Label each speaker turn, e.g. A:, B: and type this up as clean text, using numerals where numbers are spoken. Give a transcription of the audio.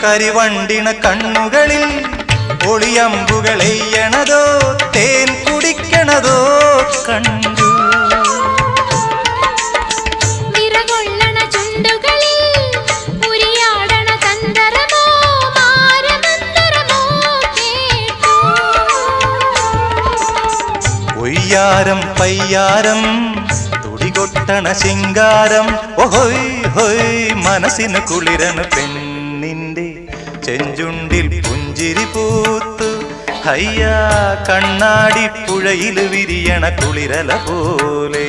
A: കരിവണ്ടിണ കണ്ണുകളിൽ ഒളിയമ്പുകളെയ്യണതോ തേൻ കുടിക്കണതോ കണ്ടു. ഒയ്യാരം പയ്യാരം തുടികൊട്ടണ ശിങ്കാരം ഓഹോയ് ഹോയ് മനസ്സിന് കുളിരണ് പെണ്ണിന്റെ ചെഞ്ചുണ്ടിൽ പുഞ്ചിരി പൂത്തു. ഹയ്യാ കണ്ണാടി പുഴയിൽ വിരിയണ കുളിരല പോലെ.